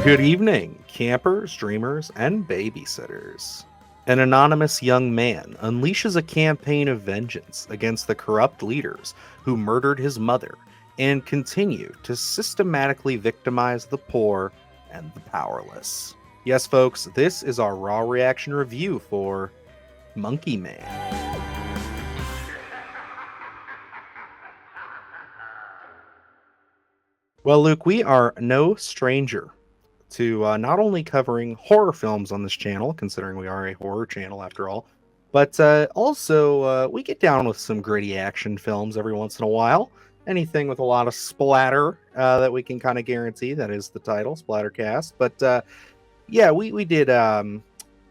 Good evening, campers, dreamers, and babysitters. An anonymous young man unleashes a campaign of vengeance against the corrupt leaders who murdered his mother and continue to systematically victimize the poor and the powerless. Yes, folks, this is our raw reaction review for Monkey Man. Well, Luke, we are no stranger to not only covering horror films on this channel, considering we are a horror channel after all, but also we get down with some gritty action films every once in a while. Anything with a lot of splatter that we can kind of guarantee. That is the title, Splattercast. But yeah, we did,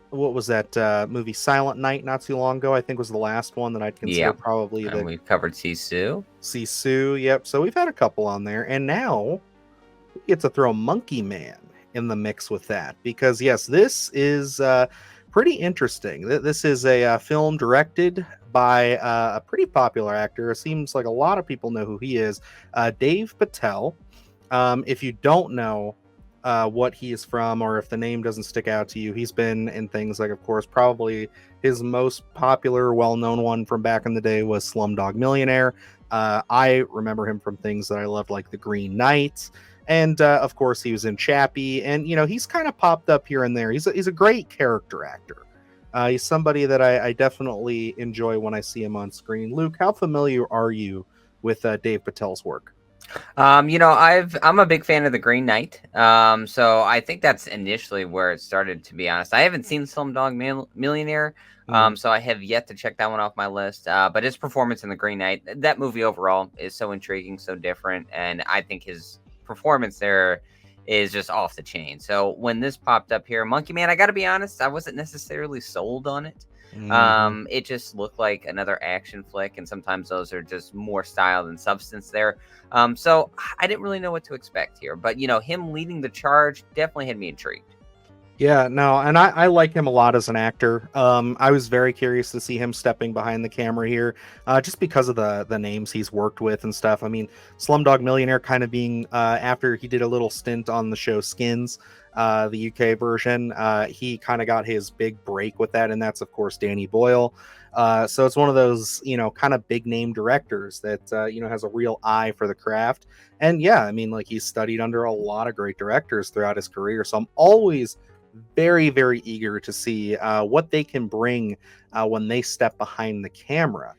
what was that movie, Silent Night, not too long ago. I think was the last one that I'd consider probably and we've covered Sisu. Sisu, yep. So we've had a couple on there. And now we get to throw Monkey Man in the mix with that, because yes, this is pretty interesting. This is a film directed by a pretty popular actor. It seems like a lot of people know who he is, Dev Patel. If you don't know what he is from, or if the name doesn't stick out to you, he's been in things like, of course, probably his most popular, well-known one from back in the day was Slumdog Millionaire. I remember him from things that I loved, like The Green Knight. And of course, he was in Chappie, and he's kind of popped up here and there. He's a great character actor. He's somebody that I definitely enjoy when I see him on screen. Luke, how familiar are you with Dev Patel's work? I'm a big fan of The Green Knight. So I think that's initially where it started, to be honest. I haven't seen Slumdog Millionaire. So I have yet to check that one off my list. But his performance in The Green Knight, that movie overall is so intriguing, so different, and I think his performance there is just off the chain. So when this popped up here, Monkey Man, I gotta be honest, I wasn't necessarily sold on it. It just looked like another action flick, and sometimes those are just more style than substance there. So I didn't really know what to expect here, but him leading the charge definitely had me intrigued. Yeah, no, and I like him a lot as an actor. I was very curious to see him stepping behind the camera here, just because of the names he's worked with and stuff. I mean, Slumdog Millionaire kind of being after he did a little stint on the show Skins, the UK version, he kind of got his big break with that, and that's of course Danny Boyle. So it's one of those kind of big name directors that has a real eye for the craft. And yeah, I mean, like, he's studied under a lot of great directors throughout his career, so I'm always very, very eager to see what they can bring when they step behind the camera.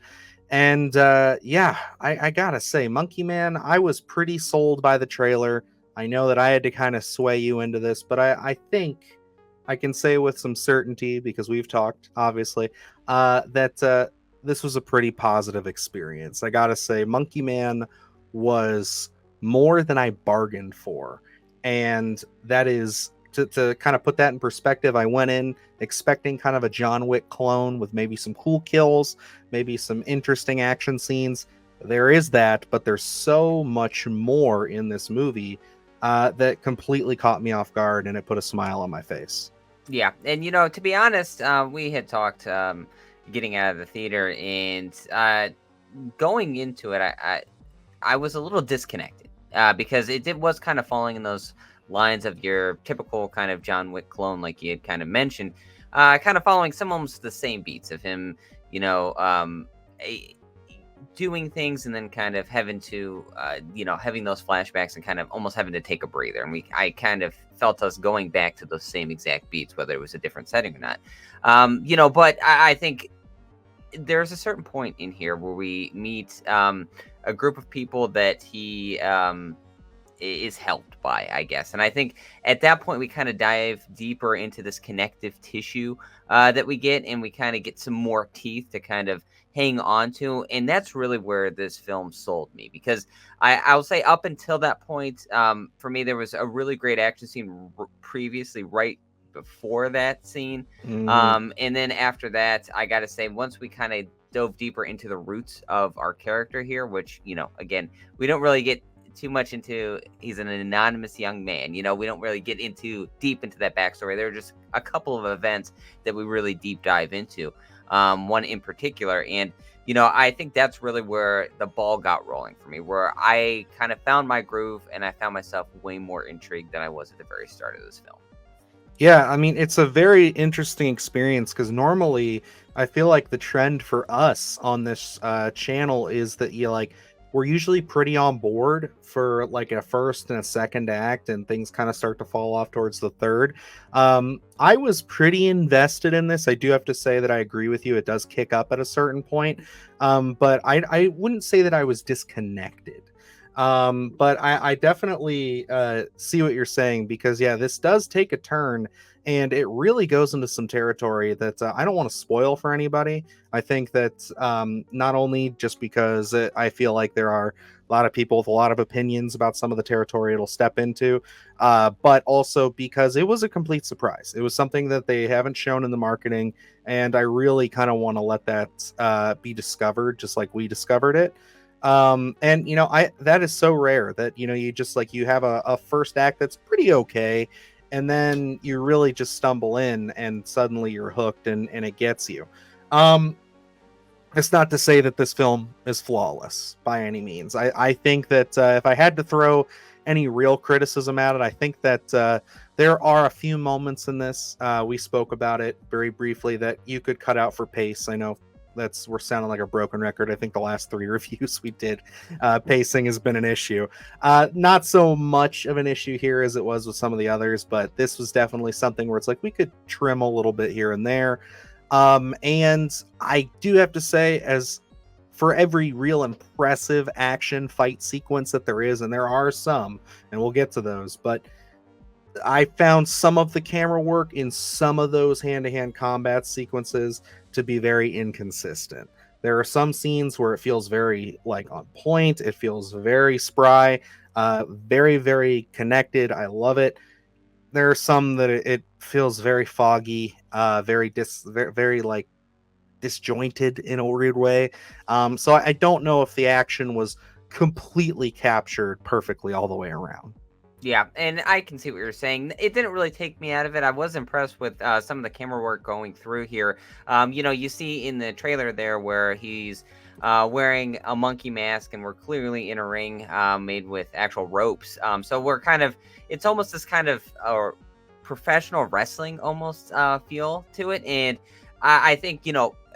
And yeah, I gotta say, Monkey Man, I was pretty sold by the trailer. I know that I had to kind of sway you into this, but I think I can say with some certainty, because we've talked, obviously, that this was a pretty positive experience. I gotta say, Monkey Man was more than I bargained for. And that is, to kind of put that in perspective, I went in expecting kind of a John Wick clone with maybe some cool kills, maybe some interesting action scenes. There is that, but there's so much more in this movie that completely caught me off guard, and it put a smile on my face. Yeah, and to be honest, we had talked getting out of the theater, and going into it, I was a little disconnected because it was kind of falling in those lines of your typical kind of John Wick clone, like you had kind of mentioned, kind of following some almost the same beats of him, doing things and then kind of having to, having those flashbacks and kind of almost having to take a breather. And I kind of felt us going back to those same exact beats, whether it was a different setting or not. But I think there's a certain point in here where we meet a group of people that he is helped by, I guess. And I think at that point we kind of dive deeper into this connective tissue that we get, and we kind of get some more teeth to kind of hang on to. And that's really where this film sold me, because I'll say up until that point, for me, there was a really great action scene previously, right before that scene. And then after that, I gotta say, once we kind of dove deeper into the roots of our character here, which, again, we don't really get too much into. He's an anonymous young man, we don't really get deep into that backstory. There are just a couple of events that we really deep dive into, one in particular. And I think that's really where the ball got rolling for me, where I kind of found my groove and I found myself way more intrigued than I was at the very start of this film. Yeah, I mean, it's a very interesting experience because normally I feel like the trend for us on this channel is that we're usually pretty on board for like a first and a second act, and things kind of start to fall off towards the third. I was pretty invested in this. I do have to say that I agree with you. It does kick up at a certain point, but I wouldn't say that I was disconnected. But I definitely see what you're saying because yeah, this does take a turn and it really goes into some territory that I don't want to spoil for anybody. I think that not only just because I feel like there are a lot of people with a lot of opinions about some of the territory it'll step into, but also because it was a complete surprise. It was something that they haven't shown in the marketing, and I really kind of want to let that be discovered just like we discovered it. And I that is so rare that you just like you have a first act that's pretty okay, and then you really just stumble in and suddenly you're hooked, and it gets you. um it's not to say that this film is flawless by any means. I think that if I had to throw any real criticism at it, I think that there are a few moments in this, we spoke about it very briefly, that you could cut out for pace. I know we're sounding like a broken record. I think the last 3 reviews we did, pacing has been an issue. Not so much of an issue here as it was with some of the others, but this was definitely something where it's like we could trim a little bit here and there. And I do have to say, as for every real impressive action fight sequence that there is, and there are some, and we'll get to those, but I found some of the camera work in some of those hand-to-hand combat sequences to be very inconsistent. There are some scenes where it feels very like on point, it feels very spry, very, very connected. I love it. There are some that it feels very foggy, very like disjointed in a weird way. So I don't know if the action was completely captured perfectly all the way around. Yeah, and I can see what you're saying. It didn't really take me out of it. I was impressed with some of the camera work going through here. You see in the trailer there where he's wearing a monkey mask, and we're clearly in a ring made with actual ropes. So we're it's almost this kind of professional wrestling almost feel to it. And I think,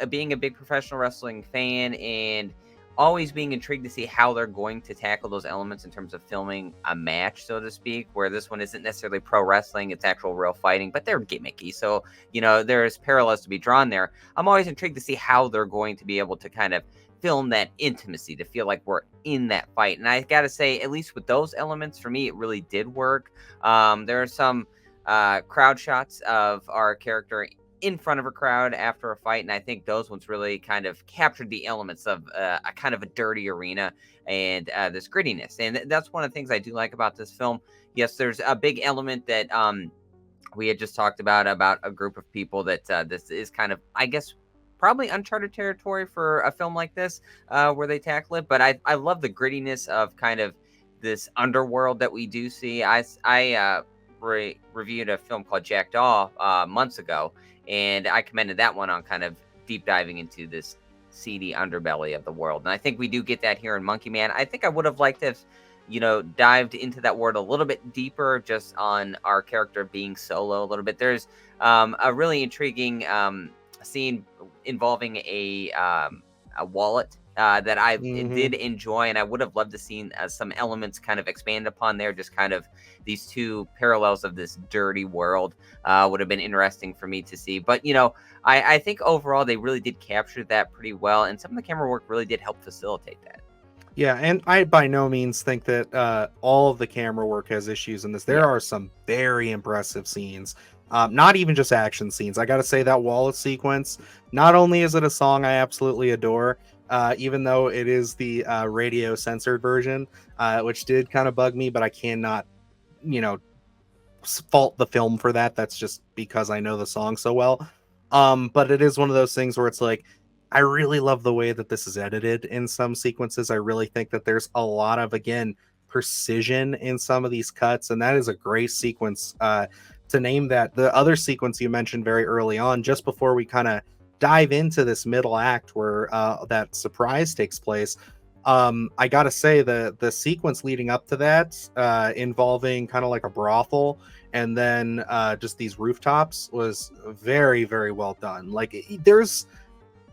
being a big professional wrestling fan and always being intrigued to see how they're going to tackle those elements in terms of filming a match, so to speak, where this one isn't necessarily pro wrestling, it's actual real fighting, but they're gimmicky. So, there's parallels to be drawn there. I'm always intrigued to see how they're going to be able to kind of film that intimacy to feel like we're in that fight. And I got to say, at least with those elements, for me, it really did work. There are some crowd shots of our character in front of a crowd after a fight, and I think those ones really kind of captured the elements of a kind of a dirty arena and this grittiness. And that's one of the things I do like about this film. Yes, there's a big element that we had just talked about a group of people that this is kind of, I guess, probably uncharted territory for a film like this, where they tackle it. But I love the grittiness of kind of this underworld that we do see. I reviewed a film called Jackdaw months ago, and I commended that one on kind of deep diving into this seedy underbelly of the world. And I think we do get that here in Monkey Man. I think I would have liked to have, dived into that world a little bit deeper, just on our character being solo a little bit. There's a really intriguing scene involving a wallet that I did enjoy, and I would have loved to seen some elements kind of expand upon there. Just kind of these two parallels of this dirty world would have been interesting for me to see. But I think overall they really did capture that pretty well, and some of the camera work really did help facilitate that. Yeah, and I by no means think that all of the camera work has issues in this. There Yeah. are some very impressive scenes, not even just action scenes. I got to say that wallet sequence, not only is it a song I absolutely adore, even though it is the radio censored version, which did kind of bug me, but I cannot, you know, fault the film for that. That's just because I know the song so well. But it is one of those things where it's like, I really love the way that this is edited in some sequences. I really think that there's a lot of, again, precision in some of these cuts, and that is a great sequence. To name that, the other sequence you mentioned very early on, just before we kind of dive into this middle act where that surprise takes place, I gotta say the sequence leading up to that, involving kind of like a brothel and then just these rooftops, was very, very well done. Like there's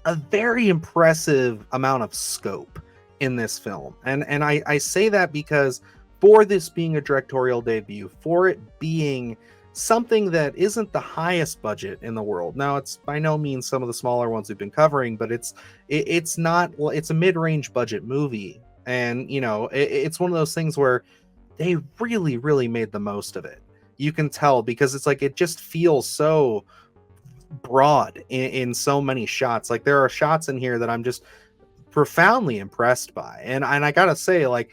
a very impressive amount of scope in this film, and I say that because for this being a directorial debut, for it being something that isn't the highest budget in the world. Now, it's by no means some of the smaller ones we've been covering, but it's not, it's a mid-range budget movie, and it's one of those things where they really, really made the most of it. You can tell because it's like it just feels so broad in so many shots. Like there are shots in here that I'm just profoundly impressed by, and I gotta say, like,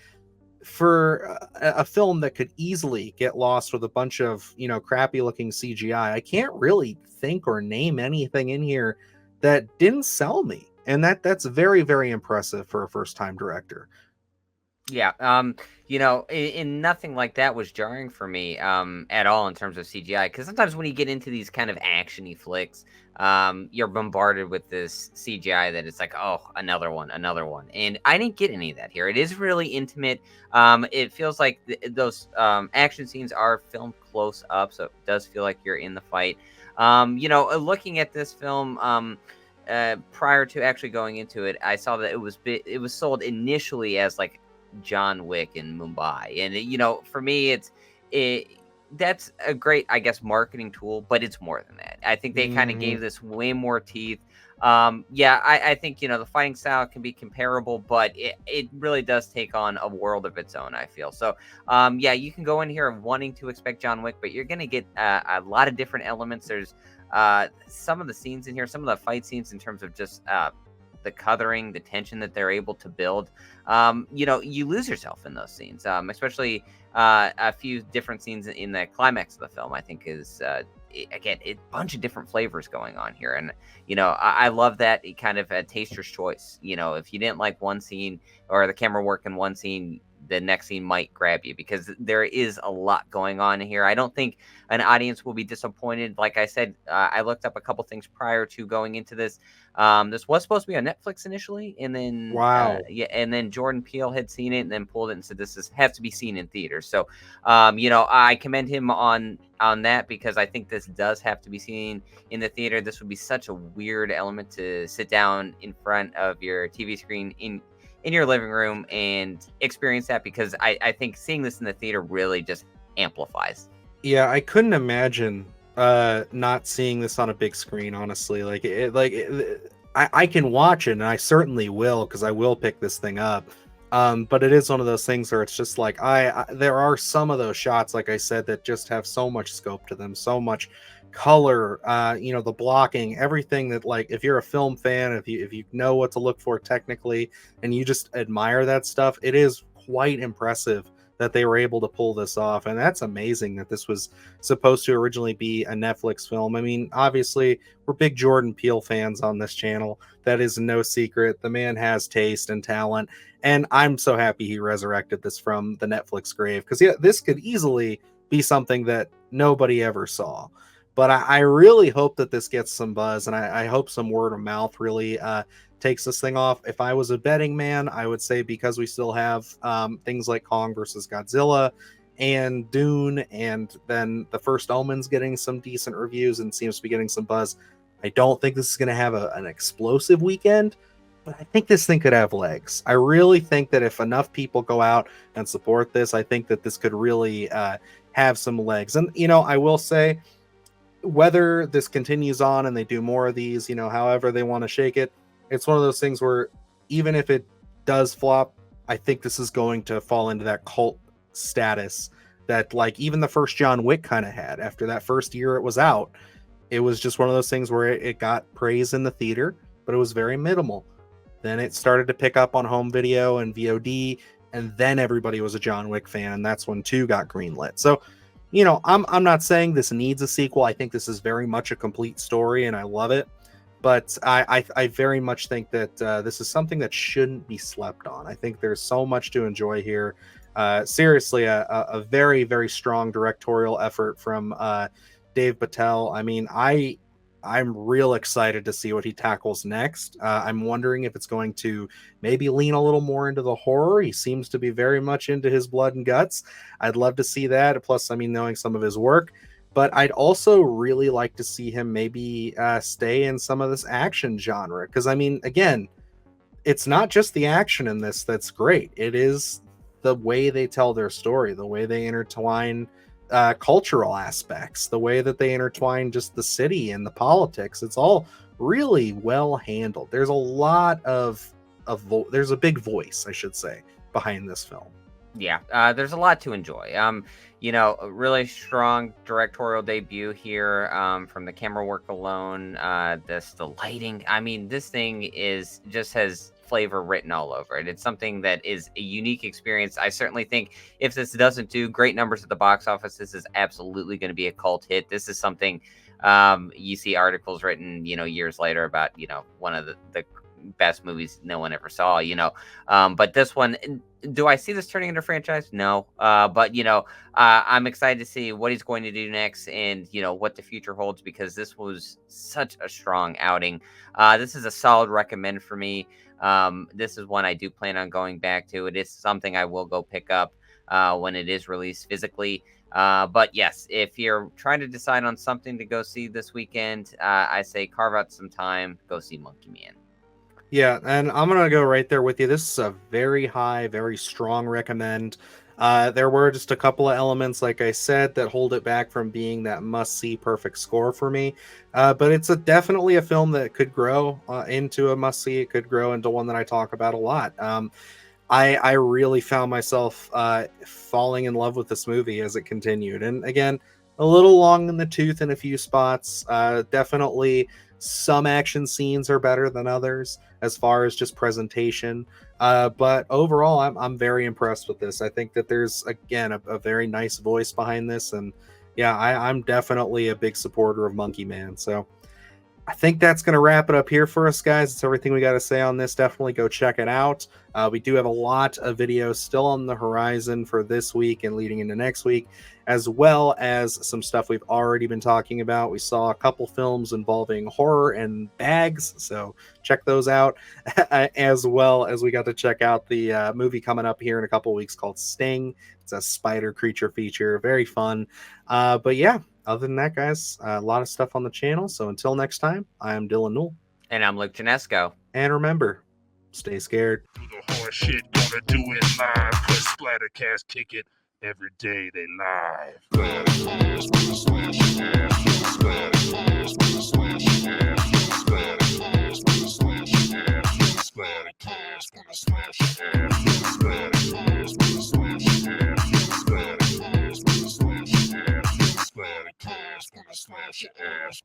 for a film that could easily get lost with a bunch of crappy looking CGI, I can't really think or name anything in here that didn't sell me, and that's very, very impressive for a first time director. Yeah, in nothing like that was jarring for me at all in terms of CGI. Because sometimes when you get into these kind of actiony flicks, you're bombarded with this CGI that it's like, oh, another one, and I didn't get any of that here. It is really intimate. It feels like those action scenes are filmed close up, so it does feel like you're in the fight. Looking at this film, prior to actually going into it, I saw that it was sold initially as like John Wick in Mumbai, and for me, that's a great, I guess, marketing tool, but it's more than that. I think they kind of Mhm. gave this way more teeth. Yeah, I think the fighting style can be comparable, but it really does take on a world of its own, I feel. So yeah, you can go in here wanting to expect John Wick, but you're gonna get a lot of different elements. There's some of the scenes in here, some of the fight scenes in terms of just the coloring, the tension that they're able to build. You lose yourself in those scenes, especially a few different scenes in the climax of the film. I think is again a bunch of different flavors going on here, and I love that it kind of a taster's choice. If you didn't like one scene or the camera work in one scene, the next scene might grab you because there is a lot going on here. I don't think an audience will be disappointed. Like I said, I looked up a couple things prior to going into this. This was supposed to be on Netflix initially, and then Wow. and then Jordan Peele had seen it and then pulled it and said has to be seen in theaters. So, I commend him on that because I think this does have to be seen in the theater. This would be such a weird element to sit down in front of your TV screen in your living room and experience that, because I think seeing this in the theater really just amplifies. Yeah, I couldn't imagine not seeing this on a big screen, honestly. I can watch it, and I certainly will, because I will pick this thing up. But it is one of those things where it's just like there are some of those shots, like I said, that just have so much scope to them, so much color, the blocking, everything that, like, if you're a film fan, if you know what to look for technically, and you just admire that stuff, it is quite impressive that they were able to pull this off. And that's amazing that this was supposed to originally be a Netflix film. I mean, obviously, we're big Jordan Peele fans on this channel. That is no secret. The man has taste and talent, and I'm so happy he resurrected this from the Netflix grave, because yeah, this could easily be something that nobody ever saw. But I really hope that this gets some buzz, and I hope some word of mouth really takes this thing off. If I was a betting man, I would say, because we still have things like Kong versus Godzilla and Dune, and then The First Omen's getting some decent reviews and seems to be getting some buzz, I don't think this is going to have an explosive weekend, but I think this thing could have legs. I really think that if enough people go out and support this, I think that this could really have some legs. And, I will say, whether this continues on and they do more of these, however they want to shake it, it's one of those things where even if it does flop, I think this is going to fall into that cult status that, like, even the first John Wick kind of had. After that first year it was out, it was just one of those things where it got praise in the theater, but it was very minimal. Then it started to pick up on home video and VOD, and then everybody was a John Wick fan, and that's when 2 got greenlit. So, I'm not saying this needs a sequel. I think this is very much a complete story, and I love it. But I very much think that this is something that shouldn't be slept on. I think there's so much to enjoy here. Seriously, a very, very strong directorial effort from Dev Patel. I mean, I'm real excited to see what he tackles next. I'm wondering if it's going to maybe lean a little more into the horror. He seems to be very much into his blood and guts. I'd love to see that. Plus, I mean, knowing some of his work. But I'd also really like to see him maybe stay in some of this action genre. Because, I mean, again, it's not just the action in this that's great. It is the way they tell their story, the way they intertwine cultural aspects, the way that they intertwine just the city and the politics. It's all really well handled. There's a lot of there's a big voice, I should say, behind this film. Yeah, there's a lot to enjoy. A really strong directorial debut here, from the camera work alone. The lighting. I mean, this thing has flavor written all over it. It's something that is a unique experience. I certainly think if this doesn't do great numbers at the box office, this is absolutely going to be a cult hit. This is something, you see articles written, years later about, one of the best movies no one ever saw, but this one, do I see this turning into a franchise? No. But I'm excited to see what he's going to do next and, what the future holds, because this was such a strong outing. This is a solid recommend for me. This is one I do plan on going back to. It is something I will go pick up when it is released physically. But yes, if you're trying to decide on something to go see this weekend, I say carve out some time, go see Monkey Man. Yeah, and I'm gonna go right there with you. This is a very high, very strong recommend. There were just a couple of elements, like I said, that hold it back from being that must-see perfect score for me. But it's definitely a film that could grow into a must-see. It could grow into one that I talk about a lot. I really found myself falling in love with this movie as it continued. And again, a little long in the tooth in a few spots. Definitely some action scenes are better than others as far as just presentation. But overall, I'm very impressed with this. I think that there's, again, a very nice voice behind this. And yeah, I'm definitely a big supporter of Monkey Man. So I think that's going to wrap it up here for us, guys. It's everything we got to say on this. Definitely go check it out. We do have a lot of videos still on the horizon for this week and leading into next week, as well as some stuff we've already been talking about. We saw a couple films involving horror and bags, so check those out, as well as we got to check out the movie coming up here in a couple weeks called Sting. It's a spider creature feature. Very fun. But yeah, other than that, guys, a lot of stuff on the channel. So until next time, I am Dylan Newell. And I'm Luke Janesco. And remember, stay scared. Do the hard shit, gonna do it live. Cause Splattercast kick it every day they live. Splattercast, gonna slash your ass. Splattercast, gonna slash your ass. Splattercast, gonna slash your ass. Splattercast, gonna slash your ass. Splattercast, gonna slash your ass. Splattercast, gonna slash your ass. Splattercast, gonna slash your ass.